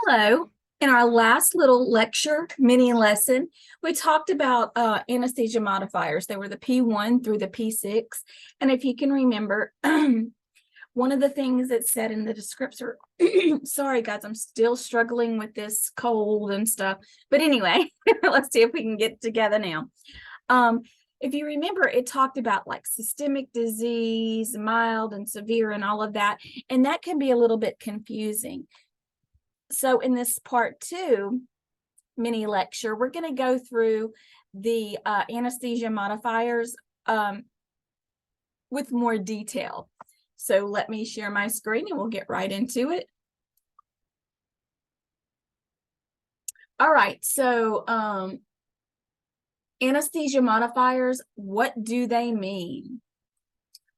Hello. In our last little lecture, mini lesson, we talked about anesthesia modifiers. They were the P1 through the P6. And if you can remember, one of the things that said in the descriptor, sorry guys, I'm still struggling with this cold and stuff. But anyway, let's see if we can get together now. If you remember, it talked about like systemic disease, mild and severe and all of that. And that can be a little bit confusing. So in this part 2 mini lecture, we're going to go through the anesthesia modifiers with more detail. So let me share my screen and we'll get right into it. All right, so anesthesia modifiers, what do they mean?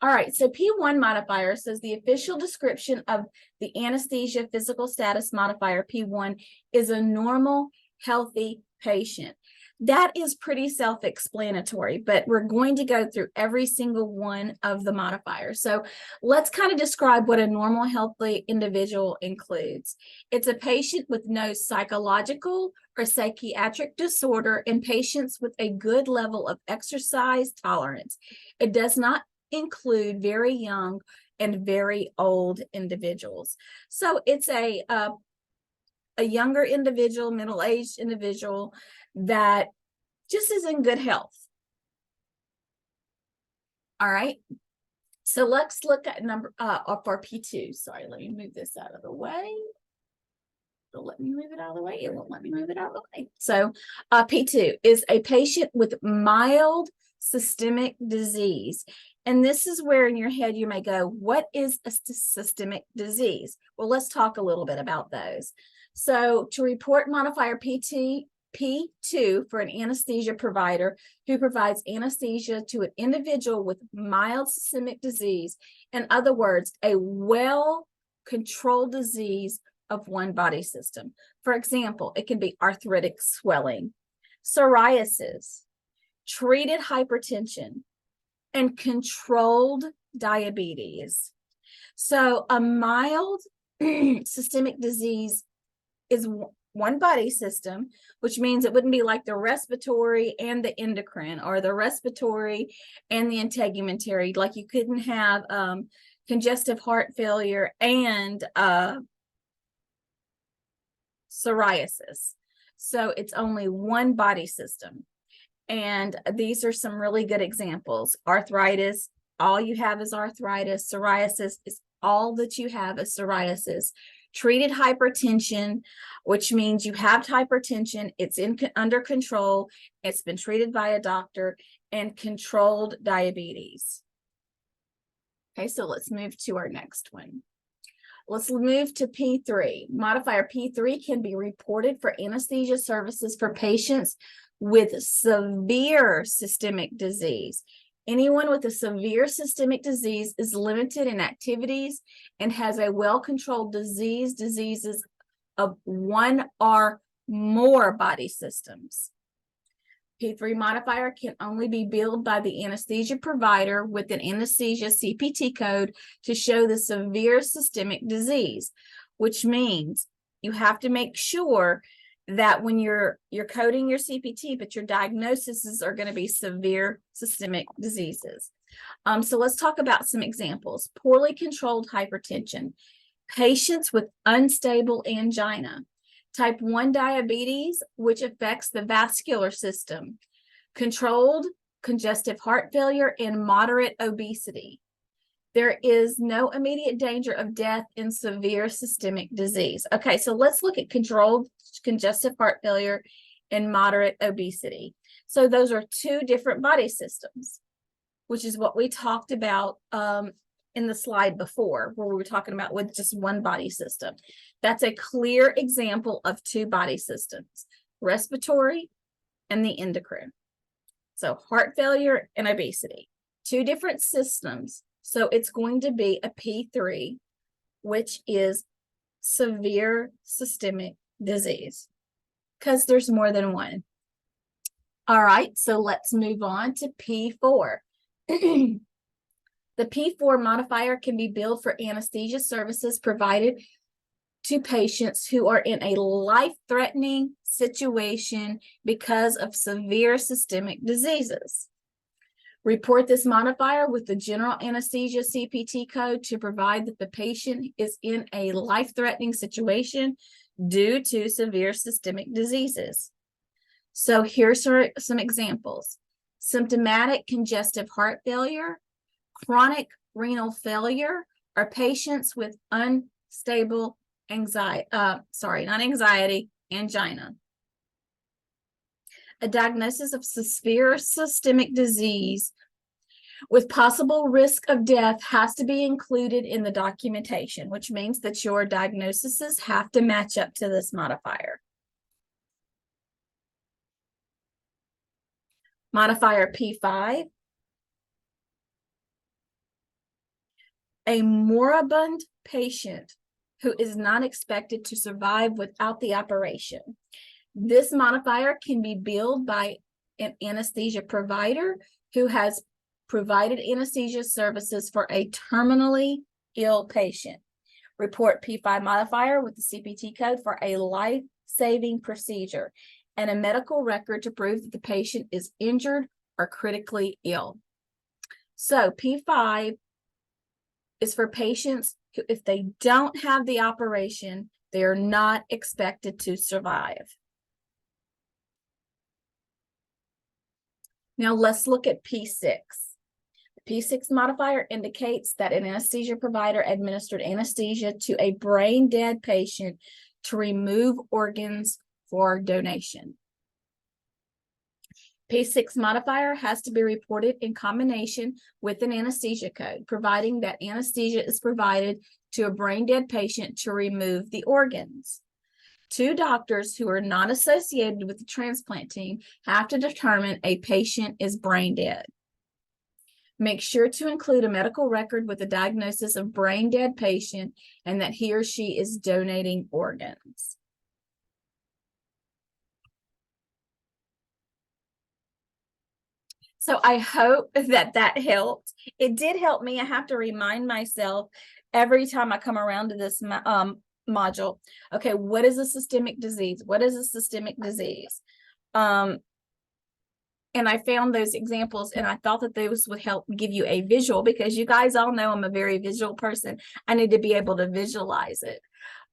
All right, so P1 modifier says the official description of the anesthesia physical status modifier P1 is a normal, healthy patient. That is pretty self-explanatory, but we're going to go through every single one of the modifiers. So let's kind of describe what a normal, healthy individual includes. It's a patient with no psychological or psychiatric disorder and patients with a good level of exercise tolerance. It does not include very young and very old individuals. So it's a younger individual, middle-aged individual that just is in good health. All right. So let's look at number for P2. Sorry, let me move this out of the way. It'll let me move it out of the way. It won't let me move it out of the way. So P2 is a patient with mild systemic disease. And this is where in your head you may go, what is a systemic disease? Well, let's talk a little bit about those. So to report modifier P2 for an anesthesia provider who provides anesthesia to an individual with mild systemic disease, in other words, a well-controlled disease of one body system. For example, it can be arthritic swelling, psoriasis, treated hypertension, and controlled diabetes. So a mild systemic disease is one body system, which means it wouldn't be like the respiratory and the endocrine or the respiratory and the integumentary. Like you couldn't have congestive heart failure and psoriasis. So it's only one body system. And these are some really good examples. Arthritis, all you have is arthritis. Psoriasis is all that you have is psoriasis. Treated hypertension, which means you have hypertension, it's under control, it's been treated by a doctor, and controlled diabetes. Okay, so let's move to our next one. Let's move to P3. Modifier P3 can be reported for anesthesia services for patients with severe systemic disease. Anyone with a severe systemic disease is limited in activities and has a well-controlled diseases of one or more body systems. P3 modifier can only be billed by the anesthesia provider with an anesthesia CPT code to show the severe systemic disease, which means you have to make sure that when you're coding your CPT, but your diagnoses are going to be severe systemic diseases. So let's talk about some examples. Poorly controlled hypertension, patients with unstable angina, type 1 diabetes, which affects the vascular system, controlled congestive heart failure, and moderate obesity. There is no immediate danger of death in severe systemic disease. Okay, so let's look at controlled congestive heart failure and moderate obesity. So those are two different body systems, which is what we talked about in the slide before, where we were talking about with just one body system. That's a clear example of two body systems, respiratory and the endocrine. So heart failure and obesity, two different systems. So it's going to be a P3, which is severe systemic disease, because there's more than one. All right, so let's move on to P4. The P4 modifier can be billed for anesthesia services provided to patients who are in a life-threatening situation because of severe systemic diseases. Report this modifier with the general anesthesia CPT code to provide that the patient is in a life-threatening situation due to severe systemic diseases. So here's some examples. Symptomatic congestive heart failure, chronic renal failure, or patients with unstable angina. A diagnosis of severe systemic disease with possible risk of death has to be included in the documentation, which means that your diagnoses have to match up to this modifier. Modifier P5. A moribund patient who is not expected to survive without the operation. This modifier can be billed by an anesthesia provider who has provided anesthesia services for a terminally ill patient. Report P5 modifier with the CPT code for a life-saving procedure and a medical record to prove that the patient is injured or critically ill. So P5 is for patients who, if they don't have the operation, they are not expected to survive. Now let's look at P6. The P6 modifier indicates that an anesthesia provider administered anesthesia to a brain-dead patient to remove organs for donation. P6 modifier has to be reported in combination with an anesthesia code, providing that anesthesia is provided to a brain-dead patient to remove the organs. Two doctors who are not associated with the transplant team have to determine a patient is brain dead. Make sure to include a medical record with a diagnosis of brain dead patient and that he or she is donating organs. So I hope that that helped. It did help me. I have to remind myself every time I come around to this module. Okay, what is a systemic disease? What is a systemic disease? And I found those examples and I thought that those would help give you a visual, because you guys all know I'm a very visual person. I need to be able to visualize it.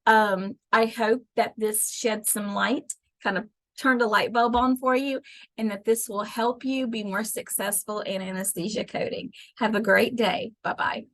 I hope that this shed some light, kind of turned a light bulb on for you, and that this will help you be more successful in anesthesia coding. Have a great day. Bye-bye.